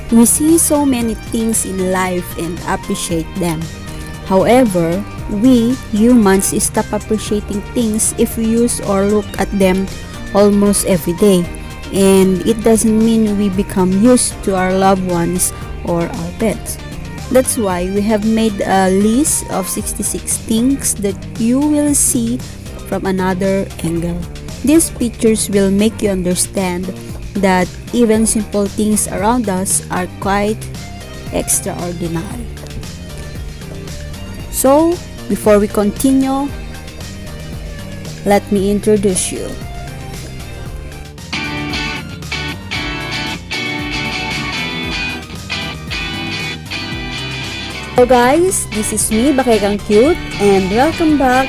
We see so many things in life and appreciate them. However, we humans stop appreciating things if we use or look at them almost every day. And it doesn't mean we become used to our loved ones or our pets. That's why we have made a list of 66 things that you will see from another angle. These pictures will make you understand that even simple things around us are quite extraordinary. So, before we continue, let me introduce you. Hello guys, this is me, Bakekang Cute, and welcome back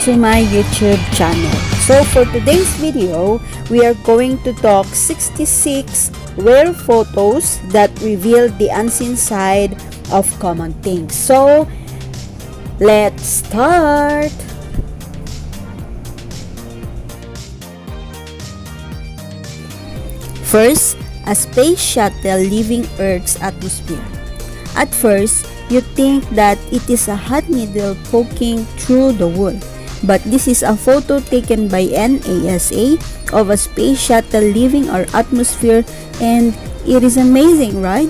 to my YouTube channel. So for today's video, we are going to talk 66 rare photos that reveal the unseen side of common things. So, let's start! First, a space shuttle leaving Earth's atmosphere. At first, you think that it is a hot needle poking through the wood. But this is a photo taken by NASA of a space shuttle leaving our atmosphere, and it is amazing, right?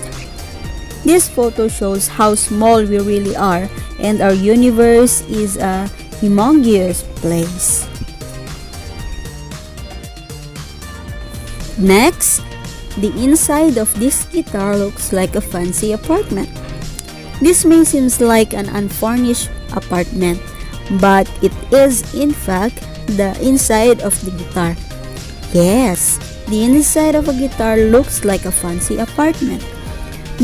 This photo shows how small we really are, and our universe is a humongous place. Next, the inside of this guitar looks like a fancy apartment. This may seem like an unfurnished apartment, but it is in fact the inside of the guitar. Yes, the inside of a guitar looks like a fancy apartment.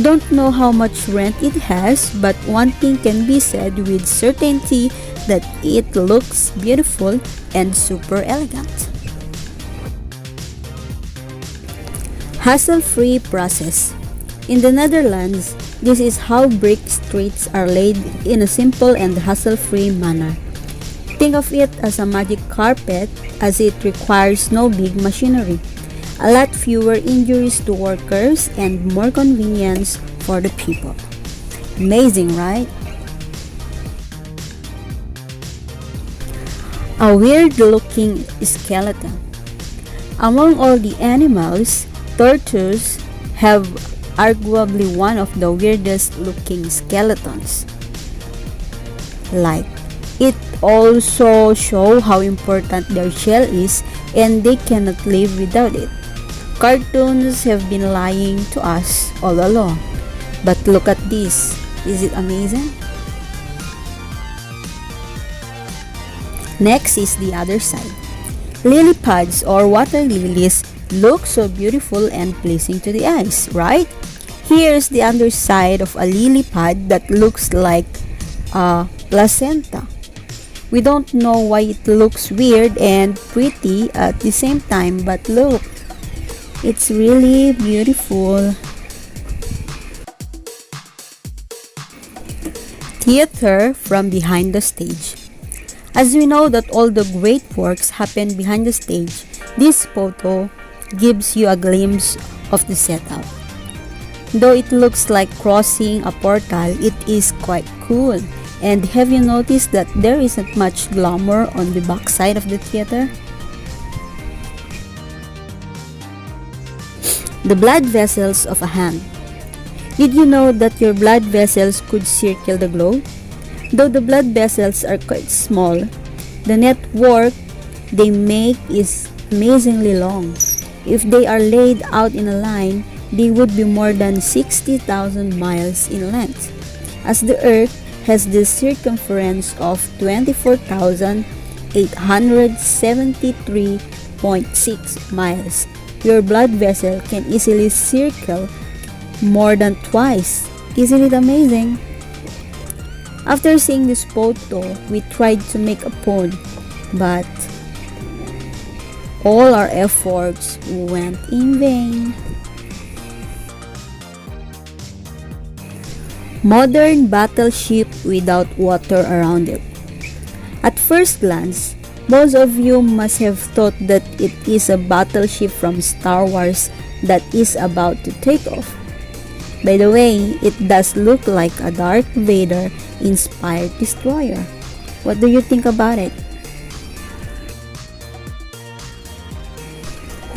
Don't know how much rent it has, but one thing can be said with certainty, that it looks beautiful and super elegant. HassleFree Process. In the Netherlands, this is how brick streets are laid in a simple and hassle-free manner. Think of it as a magic carpet, as it requires no big machinery, a lot fewer injuries to workers, and more convenience for the people. Amazing, right? A weird-looking skeleton. Among all the animals, tortoises have arguably one of the weirdest looking skeletons. Like, it also shows how important their shell is, and they cannot live without it. Cartoons have been lying to us all along. But look at this. Is it amazing? Next is the other side. Lily pads or water lilies look so beautiful and pleasing to the eyes, right? Here's the underside of a lily pad that looks like a placenta. We don't know why it looks weird and pretty at the same time, but look, it's really beautiful. Theater from behind the stage. As we know that all the great works happen behind the stage, this photo gives you a glimpse of the setup. Though it looks like crossing a portal, it is quite cool. And have you noticed that there isn't much glamour on the backside of the theater? The blood vessels of a hand. Did you know that your blood vessels could circle the globe? Though the blood vessels are quite small, the network they make is amazingly long. If they are laid out in a line, they would be more than 60,000 miles in length. As the Earth has the circumference of 24,873.6 miles, your blood vessel can easily circle more than twice. Isn't it amazing? After seeing this photo, we tried to make a pun, but all our efforts went in vain. Modern battleship without water around it. At first glance, most of you must have thought that it is a battleship from Star Wars that is about to take off. By the way, it does look like a Darth Vader inspired destroyer. What do you think about it?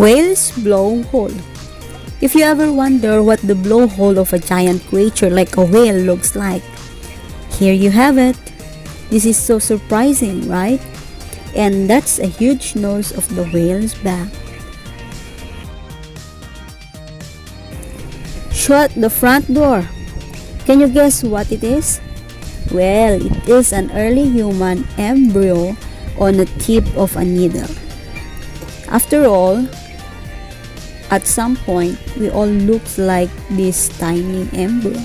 Whale's blowhole. If you ever wonder what the blowhole of a giant creature like a whale looks like, here you have it. This is so surprising, right? And that's a huge nose of the whale's back. Shut the front door. Can you guess what it is? Well, it is an early human embryo on the tip of a needle. After all, at some point, we all looked like this tiny embryo.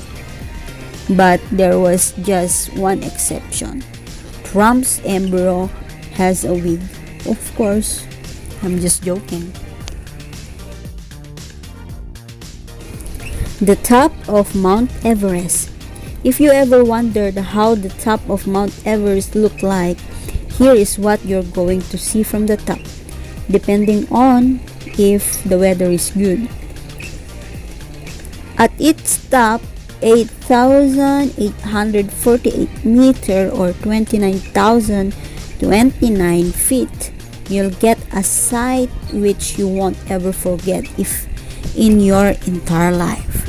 But there was just one exception. Trump's embryo has a wig. Of course, I'm just joking. The top of Mount Everest. If you ever wondered how the top of Mount Everest looked like, here is what you're going to see from the top, depending on if the weather is good. At its top, 8,848 meter or 29,029 feet, you'll get a sight which you won't ever forget if in your entire life.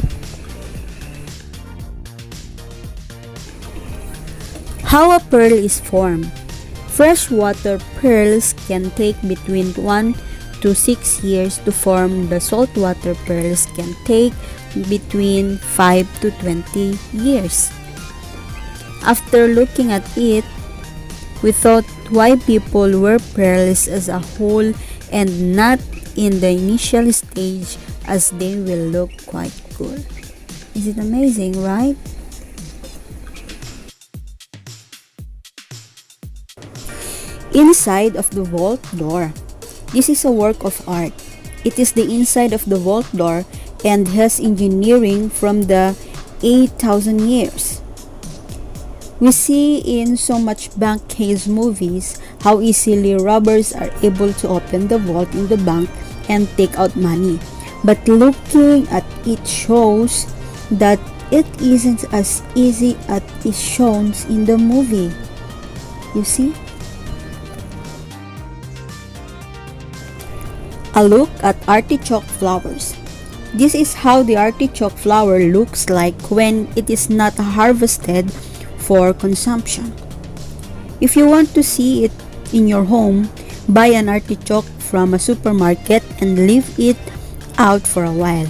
How a pearl is formed. Freshwater pearls can take between 1 to 6 years to form. The saltwater pearls can take between 5 to 20 years. After looking at it, we thought why people wear pearls as a whole and not in the initial stage, as they will look quite cool. Is it amazing, right? Inside of the vault door. This is a work of art. It is the inside of the vault door and has engineering from the 8,000 years. We see in so much bank case movies how easily robbers are able to open the vault in the bank and take out money. But looking at it shows that it isn't as easy as it shown in the movie. You see? A look at artichoke flowers. This is how the artichoke flower looks like when it is not harvested for consumption. If you want to see it in your home, buy an artichoke from a supermarket and leave it out for a while.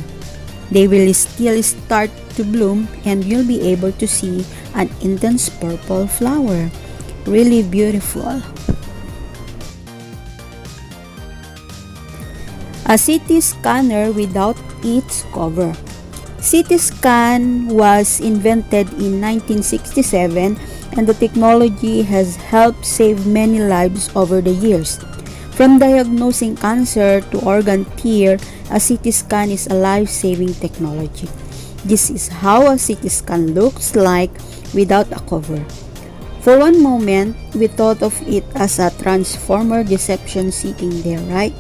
They will still start to bloom and you'll be able to see an intense purple flower. Really beautiful. A CT scanner without its cover. CT scan was invented in 1967 and the technology has helped save many lives over the years. From diagnosing cancer to organ tear, a CT scan is a life-saving technology. This is how a CT scan looks like without a cover. For one moment, we thought of it as a transformer deception sitting there, right?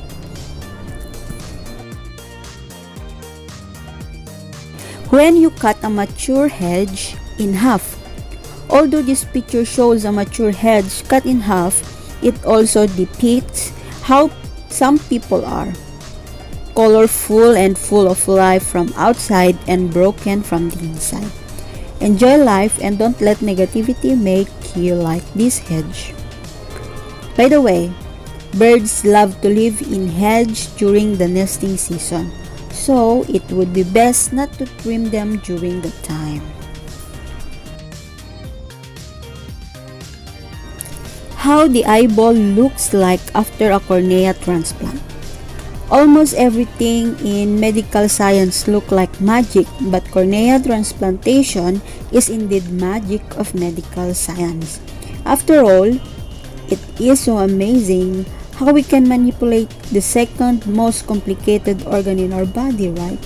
When you cut a mature hedge in half. Although this picture shows a mature hedge cut in half, it also depicts how some people are. Colorful and full of life from outside and broken from the inside. Enjoy life and don't let negativity make you like this hedge. By the way, birds love to live in hedge during the nesting season. So, it would be best not to trim them during the time. How the eyeball looks like after a cornea transplant. Almost everything in medical science look like magic, but cornea transplantation is indeed magic of medical science. After all, it is so amazing how we can manipulate the second most complicated organ in our body, right?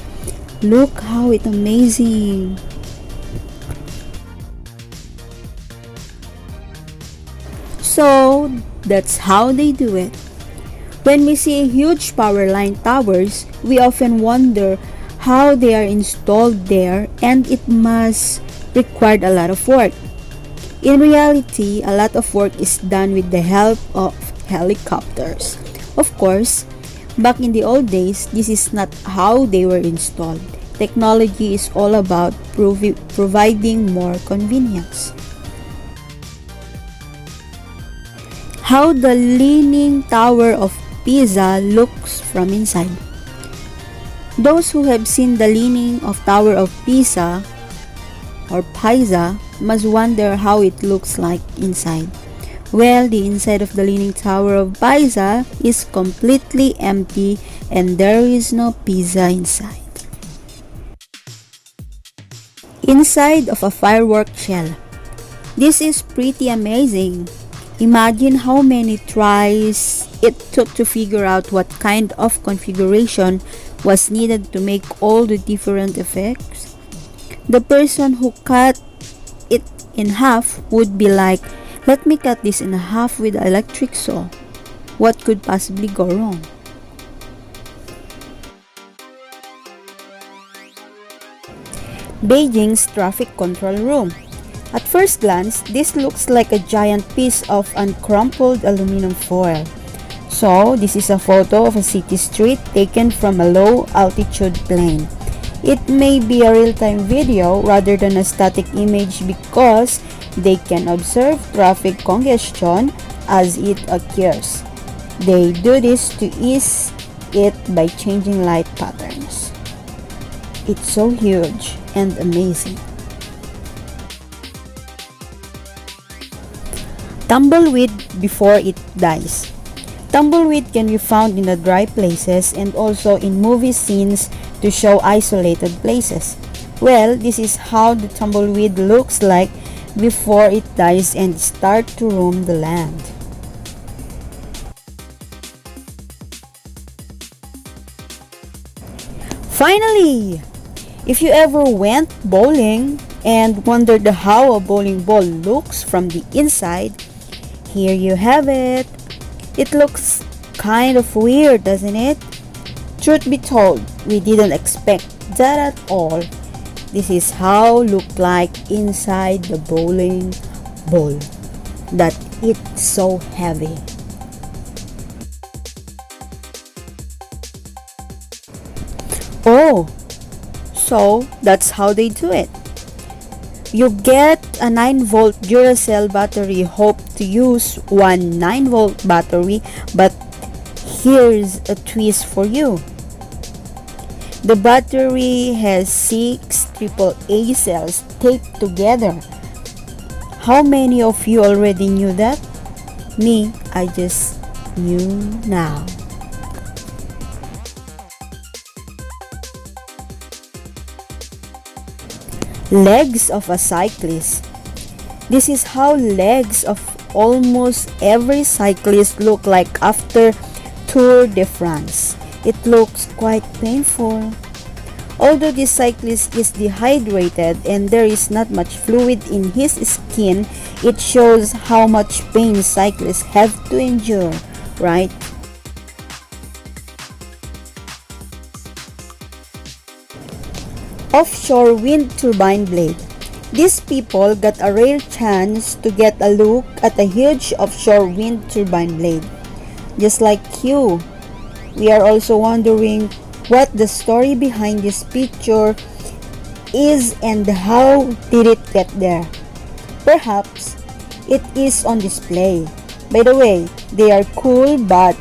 Look how it's amazing. So, that's how they do it. When we see huge power line towers, we often wonder how they are installed there, and it must require a lot of work. In reality, a lot of work is done with the help of helicopters. Of course, back in the old days, this is not how they were installed. Technology is all about providing more convenience. How the Leaning Tower of Pisa looks from inside. Those who have seen the Leaning of Tower of Pisa or Pisa must wonder how it looks like inside. Well, the inside of the Leaning Tower of Pisa is completely empty and there is no Pisa inside. Inside of a firework shell. This is pretty amazing. Imagine how many tries it took to figure out what kind of configuration was needed to make all the different effects. The person who cut it in half would be like, let me cut this in half with an electric saw. What could possibly go wrong? Beijing's traffic control room. At first glance, this looks like a giant piece of uncrumpled aluminum foil. So, this is a photo of a city street taken from a low altitude plane. It may be a real-time video rather than a static image because they can observe traffic congestion as it occurs. They do this to ease it by changing light patterns. It's so huge and amazing. Tumbleweed before it dies. Tumbleweed can be found in the dry places and also in movie scenes to show isolated places. Well, this is how the tumbleweed looks like before it dies and starts to roam the land. Finally! If you ever went bowling and wondered how a bowling ball looks from the inside, here you have it. It looks kind of weird, doesn't it? Truth be told, we didn't expect that at all. This is how it looked like inside the bowling ball. That it's so heavy. Oh! So, that's how they do it. You get a 9-volt Duracell battery. Hope to use one 9-volt battery, but here's a twist for you. The battery has 6 AAA cells taped together. How many of you already knew that? Me, I just knew now. Legs of a cyclist. This is how legs of almost every cyclist look like after Tour de France. It looks quite painful. Although this cyclist is dehydrated and there is not much fluid in his skin, it shows how much pain cyclists have to endure, right? Offshore wind turbine blade. These people got a rare chance to get a look at a huge offshore wind turbine blade. Just like you, we are also wondering what the story behind this picture is and how did it get there. Perhaps it is on display. By the way, they are cool, but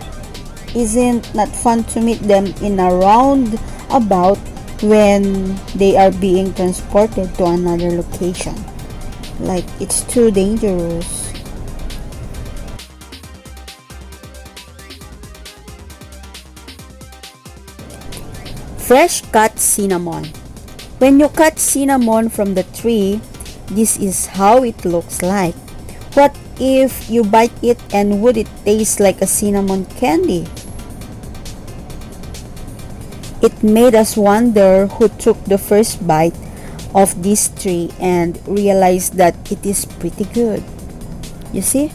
isn't not fun to meet them in a roundabout when they are being transported to another location? Like, it's too dangerous. Fresh cut cinnamon. When you cut cinnamon from the tree, this is how it looks like. What if you bite it, and would it taste like a cinnamon candy? It made us wonder who took the first bite of this tree and realized that it is pretty good. You see?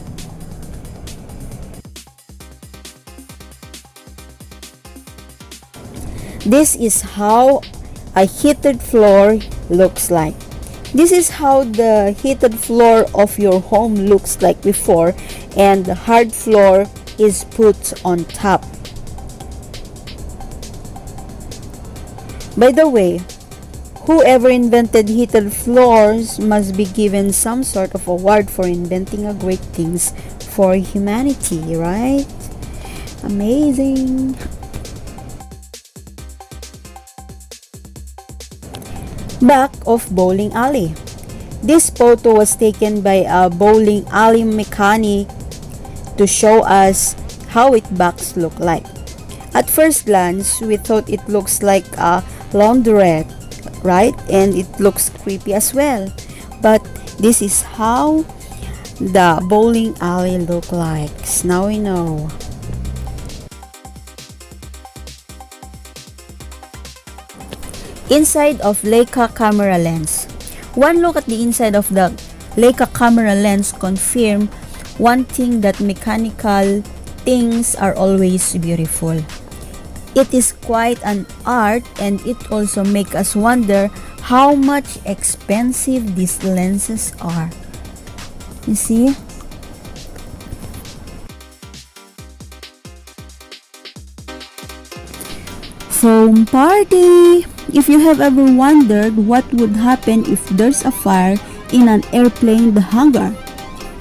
This is how a heated floor looks like. This is how the heated floor of your home looks like before, and the hard floor is put on top. By the way, whoever invented heated floors must be given some sort of award for inventing a great things for humanity, right? Amazing. Back of bowling alley. This photo was taken by a bowling alley mechanic to show us how its backs look like. At first glance, we thought it looks like a laundrette, right? And it looks creepy as well. But this is how the bowling alley look like. So now we know. Inside of Leica camera lens. One look at the inside of the Leica camera lens confirm one thing, that mechanical things are always beautiful. It is quite an art, and it also makes us wonder how much expensive these lenses are. You see? Foam party! If you have ever wondered what would happen if there's a fire in an airplane hangar,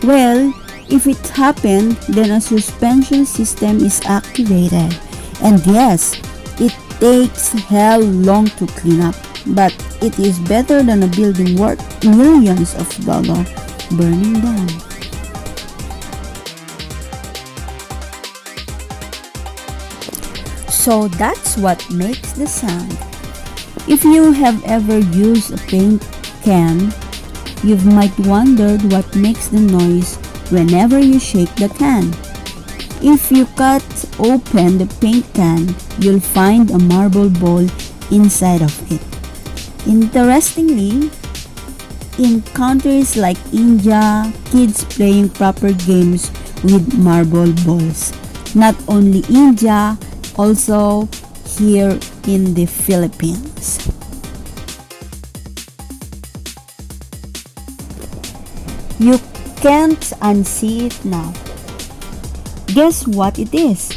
well, if it happened, then a suspension system is activated. And yes, it takes hell long to clean up, but it is better than a building worth millions of dollars burning down. So that's what makes the sound. If you have ever used a paint can, you might wondered what makes the noise whenever you shake the can. If you cut open the paint can, you'll find a marble ball inside of it. Interestingly, in countries like India, kids playing proper games with marble balls. Not only India, also here in the Philippines. You can't unsee it now. Guess what it is?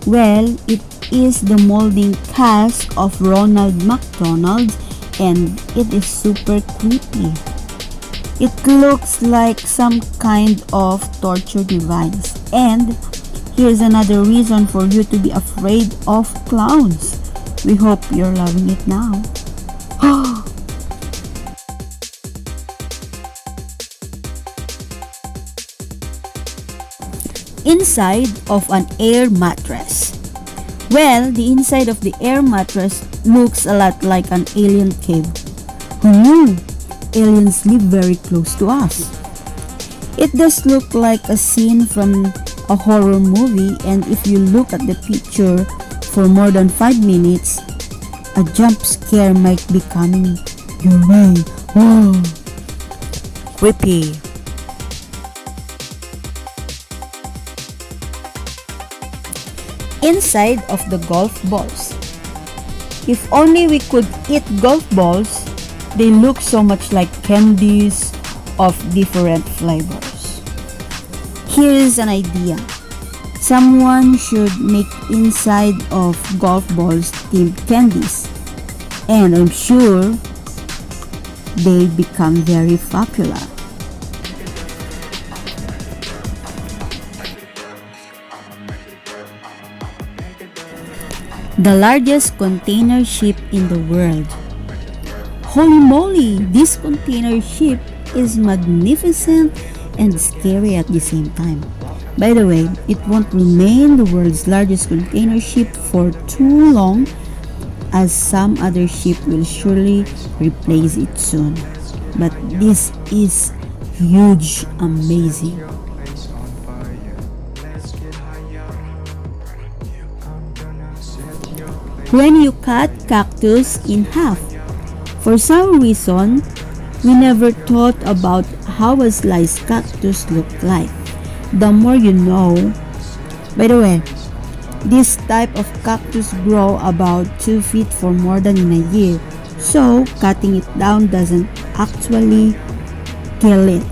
Well, it is the molding cast of Ronald McDonald, and it is super creepy. It looks like some kind of torture device. And here's another reason for you to be afraid of clowns. We hope you're loving it now. Inside of an air mattress. Well, the inside of the air mattress looks a lot like an alien cave. Who knew? Aliens live very close to us. It does look like a scene from a horror movie, and if you look at the picture for more than 5 minutes, a jump scare might be coming your way. Whoa! Creepy. Inside of the golf balls. If only we could eat golf balls, they look so much like candies of different flavors. Here is an idea. Someone should make inside of golf balls themed candies, and I'm sure they become very popular. The largest container ship in the world. Holy moly, this container ship is magnificent and scary at the same time. By the way, it won't remain the world's largest container ship for too long, as some other ship will surely replace it soon. But this is huge, amazing. When you cut cactus in half. For some reason, we never thought about how a sliced cactus looked like. The more you know. By the way, this type of cactus grow about 2 feet for more than in a year, so cutting it down doesn't actually kill it.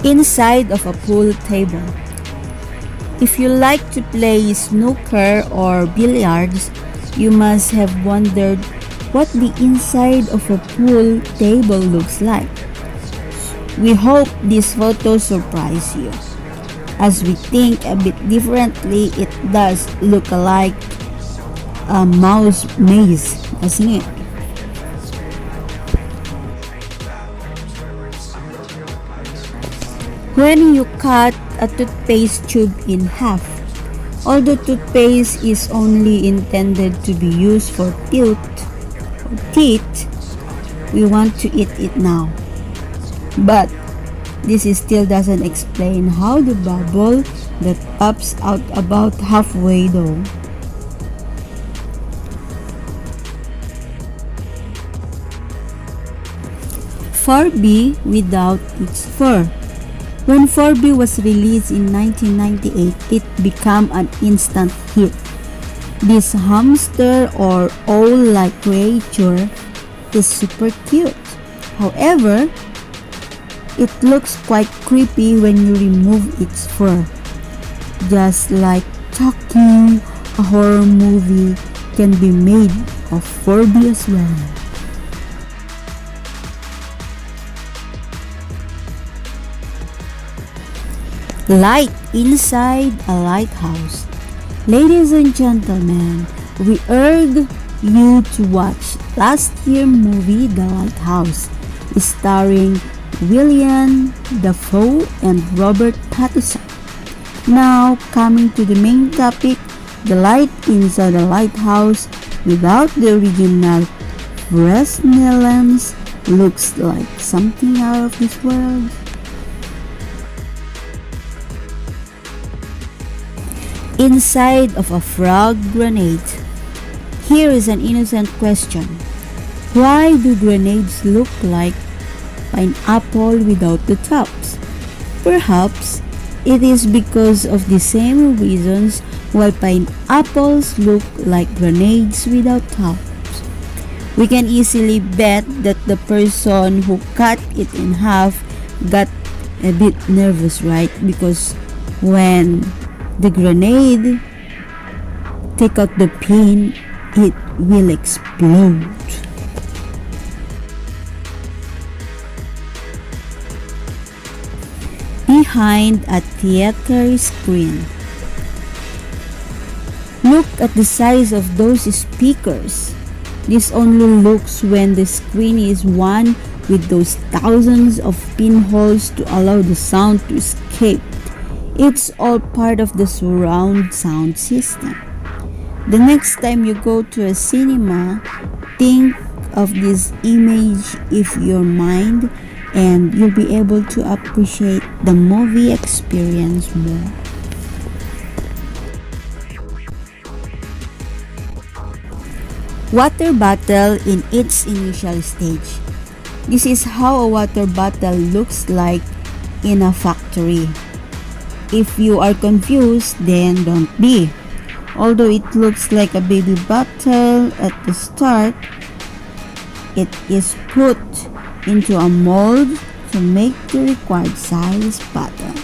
Inside of a pool table. If you like to play snooker or billiards, you must have wondered what the inside of a pool table looks like. We hope this photo surprise you. As we think a bit differently, it does look like a mouse maze, doesn't it? When you cut a toothpaste tube in half, although toothpaste is only intended to be used for teeth, we want to eat it now. But this still doesn't explain how the bubble that pops out about halfway though. Furby without its fur. When Furby was released in 1998, it became an instant hit. This hamster or owl-like creature is super cute. However, it looks quite creepy when you remove its fur. Just like talking, a horror movie can be made of Furby as well. Light inside a lighthouse. Ladies and gentlemen, we urge you to watch last year's movie The Lighthouse, starring William Dafoe and Robert Pattinson. Now, coming to the main topic, the light inside a lighthouse without the original Fresnel lens looks like something out of this world. Inside of a frog grenade. Here is an innocent question. Why do grenades look like pineapple without the tops? Perhaps it is because of the same reasons why pineapples look like grenades without tops. We can easily bet that the person who cut it in half got a bit nervous, right? Because when the grenade take out the pin, it will explode. Behind a theater screen. Look at the size of those speakers. This only looks when the screen is one with those thousands of pinholes to allow the sound to escape. It's all part of the surround sound system. The next time you go to a cinema, think of this image in your mind and you'll be able to appreciate the movie experience more. Water bottle in its initial stage. This is how a water bottle looks like in a factory. If you are confused, then don't be. Although it looks like a baby bottle at the start, it is put into a mold to make the required size bottle.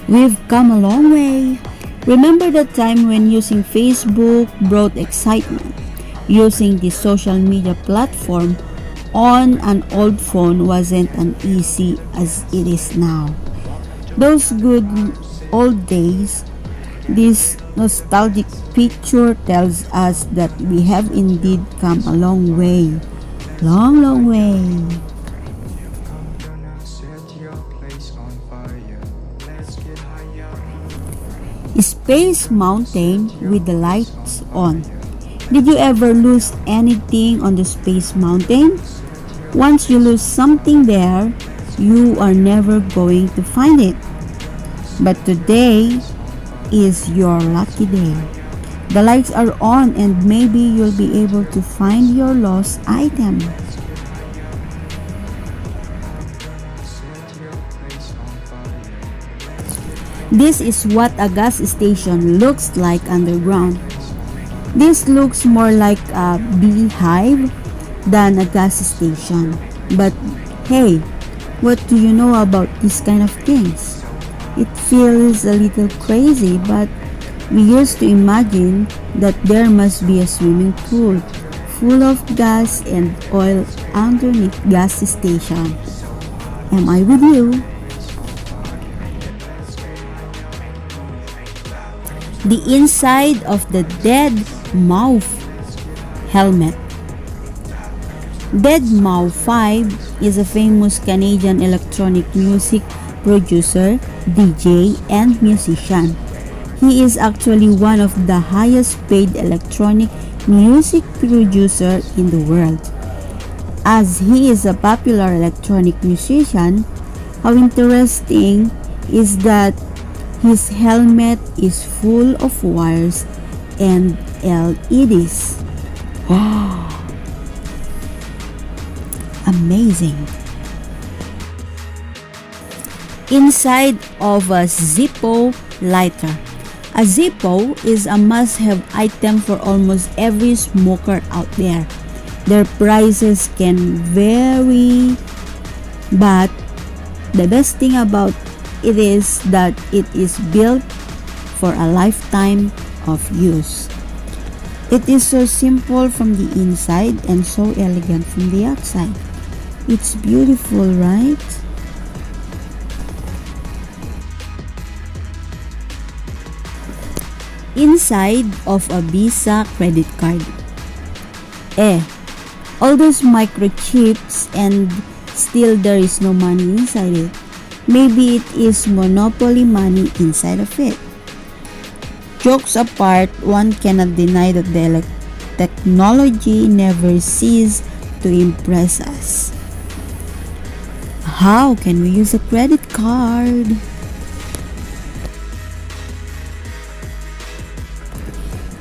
We've come a long way. Remember the time when using Facebook brought excitement? Using the social media platform on an old phone wasn't as easy as it is now. Those good old days, this nostalgic picture tells us that we have indeed come a long way. Long way. Space Mountain with the lights on. Did you ever lose anything on the Space Mountain? Once you lose something there, you are never going to find it. But today is your lucky day. The lights are on and maybe you'll be able to find your lost item. This is what a gas station looks like underground. This looks more like a beehive than a gas station. But hey, what do you know about these kind of things? It feels a little crazy, but we used to imagine that there must be a swimming pool full of gas and oil underneath gas station. Am I with you? The inside of the Deadmau5 Helmet. Deadmau5 is a famous Canadian electronic music producer, DJ, and musician. He is actually one of the highest paid electronic music producer in the world. As he is a popular electronic musician, how interesting is that his helmet is full of wires and LEDs. Wow! Amazing! Inside of a Zippo Lighter. A Zippo is a must-have item for almost every smoker out there. Their prices can vary, but the best thing about it is that it is built for a lifetime of use. It is so simple from the inside and so elegant from the outside. It's beautiful, right? Inside of a Pisa credit card. All those microchips and still there is no money inside it. Maybe it is monopoly money inside of it. Jokes apart, one cannot deny that the technology never ceases to impress us. How can we use a credit card?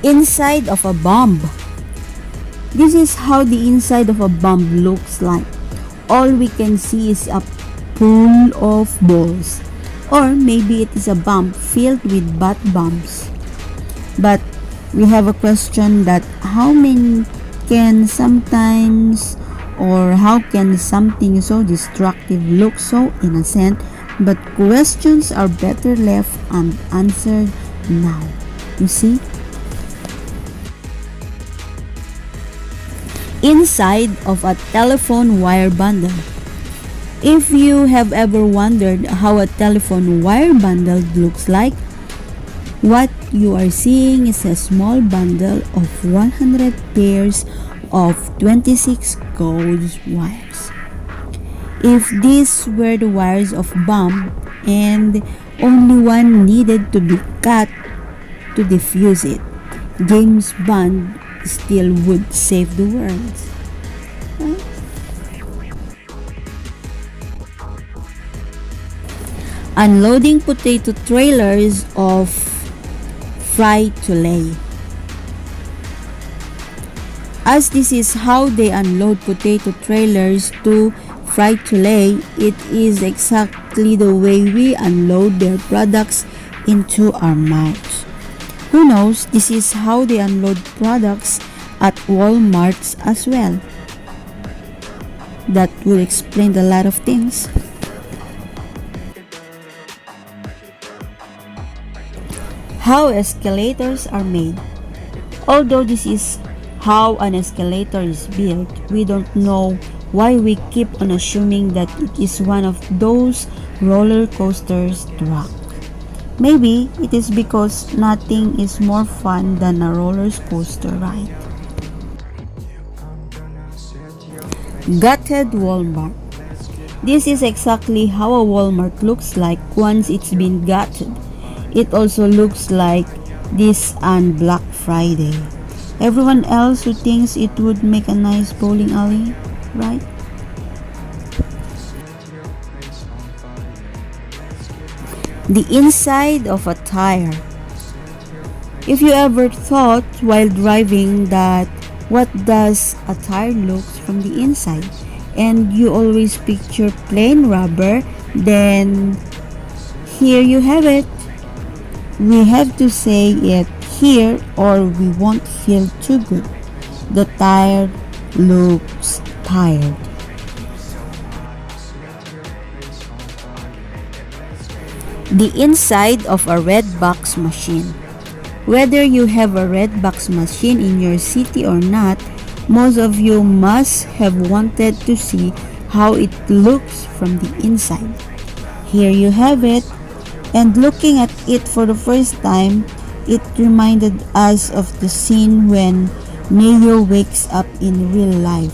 Inside of a bomb. This is how the inside of a bomb looks like. All we can see is a pool of balls, or maybe it is a bomb filled with bath bombs. But we have a question that how can something so destructive look so innocent? But questions are better left unanswered now. You see? Inside of a telephone wire bundle. If you have ever wondered how a telephone wire bundle looks like, what you are seeing is a small bundle of 100 pairs of 26 gauge wires. If these were the wires of bomb and only one needed to be cut to defuse it, James Bond still would save the world. Right? Unloading potato trailers of Frito-Lay. As this is how they unload potato trailers to Frito-Lay, it is exactly the way we unload their products into our mouths. Who knows, this is how they unload products at Walmarts as well. That would explain a lot of things. How escalators are made. Although this is how an escalator is built, we don't know why we keep on assuming that it is one of those roller coasters track. Maybe it is because nothing is more fun than a roller coaster ride. Gutted Walmart. This is exactly how a Walmart looks like once it's been gutted. It also looks like this on Black Friday. Everyone else who thinks it would make a nice bowling alley, right? The inside of a tire. If you ever thought while driving that what does a tire looks from the inside, and you always picture plain rubber, then here you have it. We have to say it here or we won't feel too good. The tire looks tired. The inside of a red box machine. Whether you have a red box machine in your city or not, most of you must have wanted to see how it looks from the inside. Here you have it, and looking at it for the first time, it reminded us of the scene when Neo wakes up in real life,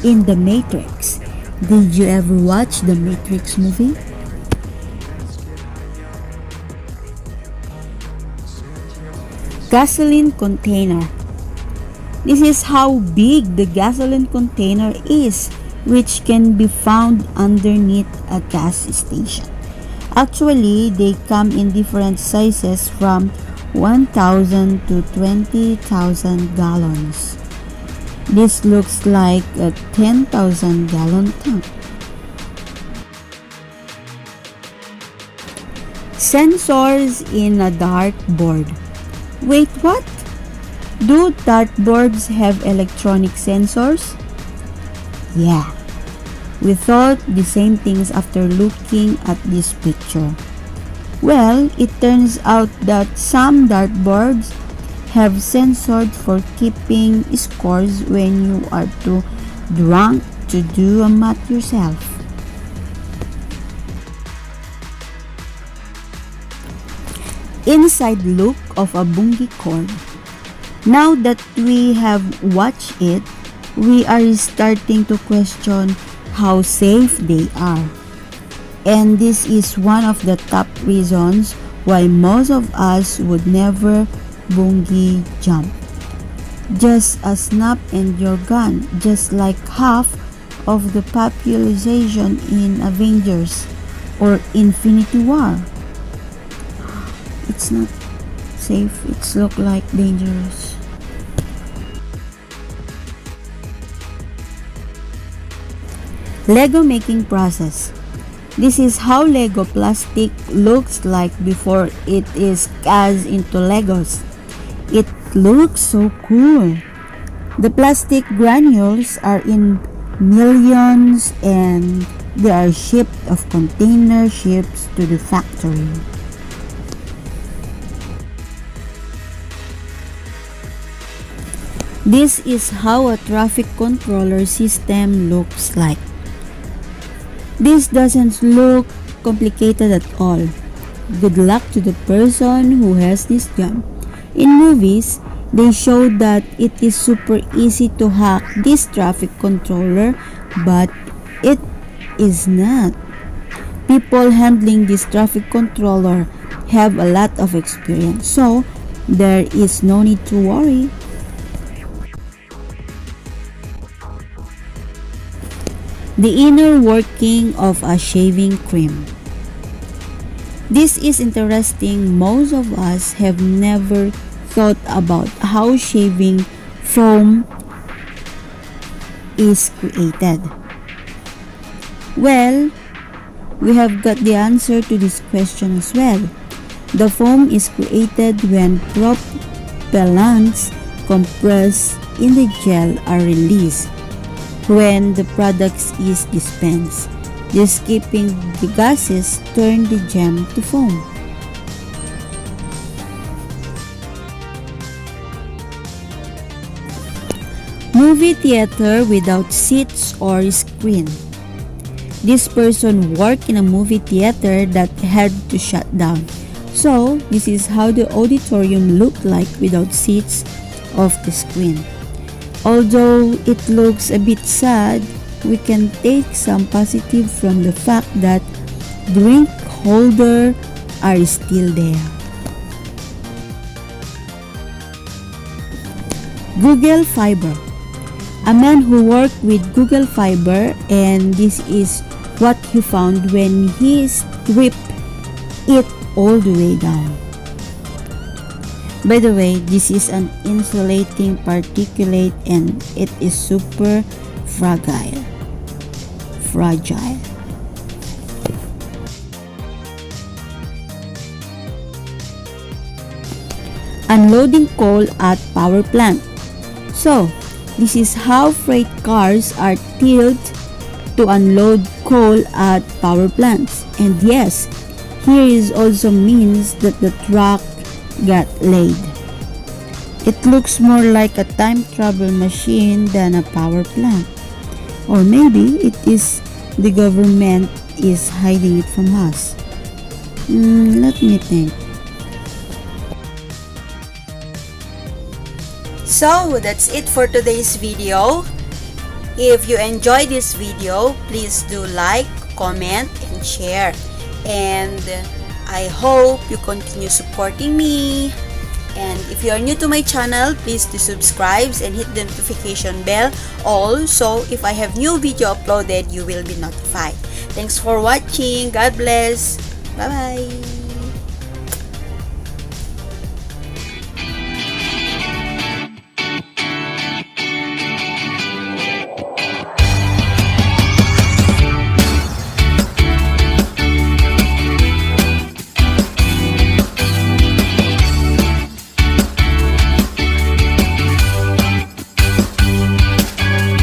in The Matrix. Did you ever watch the Matrix movie? Gasoline container. This is how big the gasoline container is, which can be found underneath a gas station. Actually, they come in different sizes from 1,000 to 20,000 gallons. This looks like a 10,000 gallon tank. Sensors in a dartboard. Wait, what? Do dartboards have electronic sensors? Yeah. We thought the same things after looking at this picture. Well, it turns out that some dartboards have sensors for keeping scores when you are too drunk to do a math yourself. Inside look of a Bungee Cord. Now that we have watched it, we are starting to question how safe they are. And this is one of the top reasons why most of us would never bungee jump. Just a snap and you're gone, just like half of the population in Avengers or Infinity War. It's not safe, it's look like dangerous. Lego making process. This is how Lego plastic looks like before it is cast into Legos. It looks so cool. The plastic granules are in millions and they are shipped of container ships to the factory. This is how a traffic controller system looks like. This doesn't look complicated at all. Good luck to the person who has this job. In movies, they show that it is super easy to hack this traffic controller, but it is not. People handling this traffic controller have a lot of experience, so there is no need to worry. The inner working of a shaving cream. This is interesting. Most of us have never thought about how shaving foam is created. Well, we have got the answer to this question as well. The foam is created when propellants compressed in the gel are released when the products is dispensed. The escaping the gases turn the gem to foam. Movie theater without seats or screen. This person worked in a movie theater that had to shut down. So, this is how the auditorium looked like without seats of the screen. Although it looks a bit sad, we can take some positive from the fact that drink holders are still there. Google Fiber. A man who worked with Google Fiber, and this is what he found when he stripped it all the way down. By the way, this is an insulating particulate and it is super fragile. unloading coal at power plant. So, this is how freight cars are tilled to unload coal at power plants. And yes, here is also means that the truck got laid. It looks more like a time travel machine than a power plant. Or maybe it is the government is hiding it from us. Let me think. So, that's it for today's video. If you enjoyed this video, please do like, comment, and share. And I hope you continue supporting me. And if you are new to my channel, please do subscribe and hit the notification bell. Also, if I have new video uploaded, you will be notified. Thanks for watching. God bless. Bye-bye.